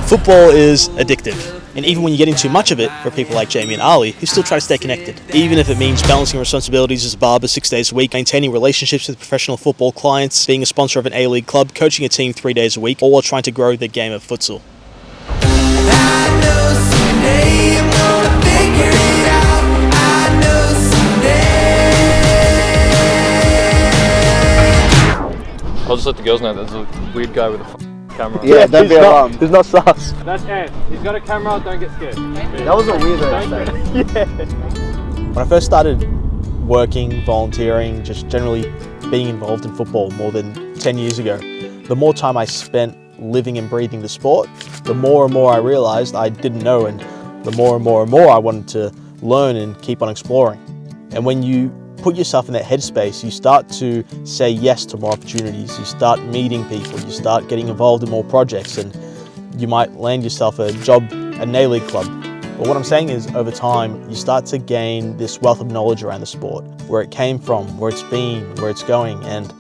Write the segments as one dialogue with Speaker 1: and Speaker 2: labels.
Speaker 1: Football is addictive, and even when you're getting too much of it, for people like Jamie and Ali, who still try to stay connected. Even if it means balancing responsibilities as a barber 6 days a week, maintaining relationships with professional football clients, being a sponsor of an A-League club, coaching a team 3 days a week, all while trying to grow the game of futsal.
Speaker 2: I'll just let the girls know there's a weird guy with a camera.
Speaker 3: Yeah, don't be alarmed.
Speaker 1: He's not sus.
Speaker 2: That's Ant. He's got a camera, don't get scared.
Speaker 3: That was a weird way.
Speaker 1: Yeah. When I first started working, volunteering, just generally being involved in football more than 10 years ago, the more time I spent living and breathing the sport, the more and more I realized I didn't know, and the more and more I wanted to learn and keep on exploring. And when you put yourself in that headspace, you start to say yes to more opportunities, you start meeting people, you start getting involved in more projects, and you might land yourself a job at an A-League club. But what I'm saying is, over time, you start to gain this wealth of knowledge around the sport, where it came from, where it's been, where it's going, and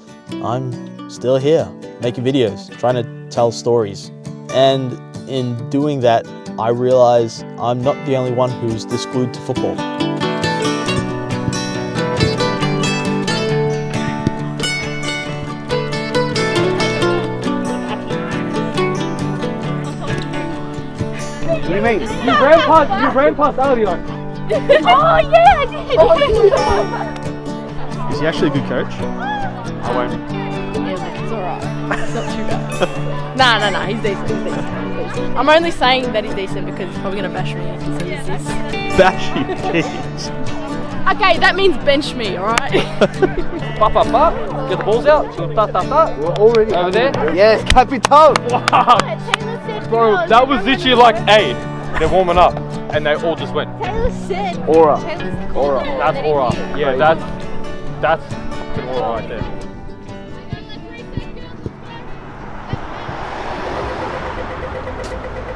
Speaker 1: I'm still here, making videos, trying to tell stories. And in doing that, I realize I'm not the only one who's this glued to football.
Speaker 3: What do you mean?
Speaker 2: You ran past Ali like.
Speaker 4: Oh yeah, I did.
Speaker 1: Is he actually a good coach?
Speaker 2: I won't.
Speaker 4: Yeah, it's alright. It's not too bad. Nah, he's decent. I'm only saying that he's decent because he's probably gonna bash me if he says this.
Speaker 1: Bash you, jeez.
Speaker 4: Okay, that means bench me, alright?
Speaker 2: Get the balls out.
Speaker 3: We're already
Speaker 2: Over there.
Speaker 3: Yes, Capital.
Speaker 2: Wow. Bro, that was literally like, hey, they're warming up, and they all just went.
Speaker 4: Taylor said.
Speaker 3: Aura.
Speaker 2: That's aura. Yeah, that's fucking aura right there.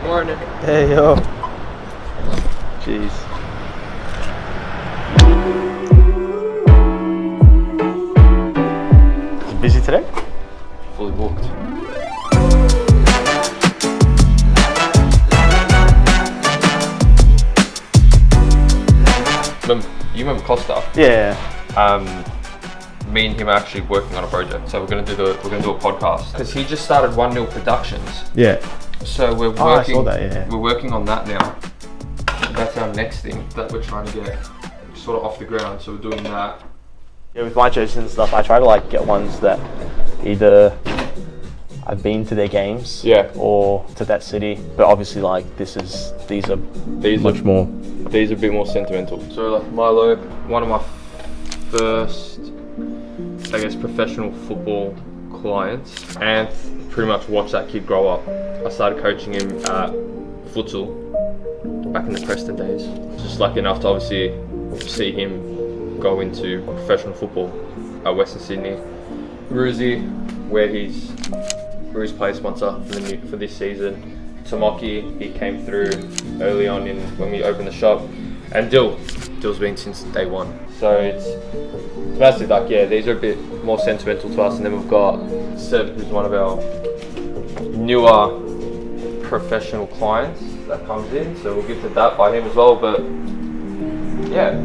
Speaker 2: Morning.
Speaker 1: Hey, yo. Jeez. Busy today?
Speaker 2: Fully booked. You remember Costa?
Speaker 1: Yeah.
Speaker 2: Me and him are actually working on a project, so we're gonna do a podcast because he just started 1-0 Productions.
Speaker 1: Yeah.
Speaker 2: So we're working.
Speaker 1: I saw that, yeah.
Speaker 2: We're working on that now. That's our next thing that we're trying to get sort of off the ground. So we're doing that.
Speaker 1: Yeah, with my jerseys and stuff, I try to like get ones that either I've been to their games,
Speaker 2: Yeah.
Speaker 1: or to that city. But obviously, like these are much more.
Speaker 2: These are a bit more sentimental. So like Milo, one of my first, I guess, professional football clients, and pretty much watched that kid grow up. I started coaching him at futsal back in the Preston days. Just lucky enough to obviously see him go into professional football at Western Sydney. Ruzi, where he's player sponsor for this season. Tomoki, he came through early on when we opened the shop, and Dill's been since day one. So it's basically like, yeah, these are a bit more sentimental to us. And then we've got Seb, who's one of our newer professional clients that comes in, so we'll give to that by him as well. But yeah,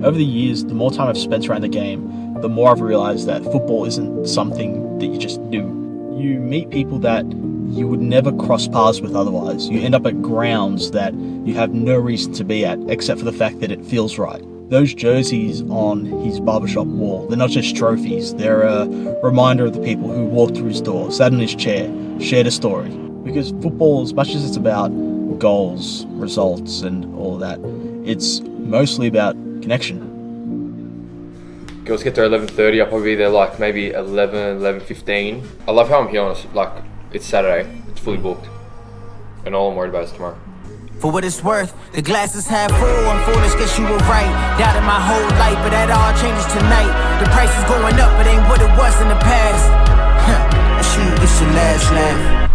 Speaker 1: over the years, the more time I've spent around the game, the more I've realized that football isn't something that you just do. You meet people that you would never cross paths with otherwise. You end up at grounds that you have no reason to be at, except for the fact that it feels right. Those jerseys on his barbershop wall, they're not just trophies, they're a reminder of the people who walked through his door, sat in his chair, shared a story. Because football, as much as it's about goals, results, and all of that, it's mostly about connection.
Speaker 2: girls get there 11:30. I'll probably be there like maybe 11:15. I love how I'm here on it's Saturday. It's fully booked, and all I'm worried about is tomorrow.
Speaker 5: For what it's worth, the glass is half full. I'm foolish, guess you were right. Doubted my whole life, but that all changes tonight. The price is going up, it ain't what it was in the past. I shoot, it's your last laugh.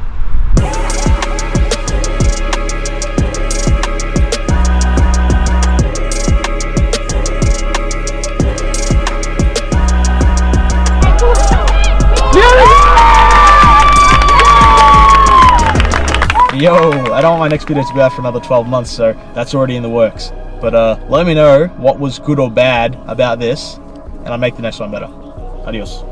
Speaker 2: Yeah!
Speaker 1: Yo, I don't want my next video to be out for another 12 months, so that's already in the works. But let me know what was good or bad about this, and I'll make the next one better. Adios.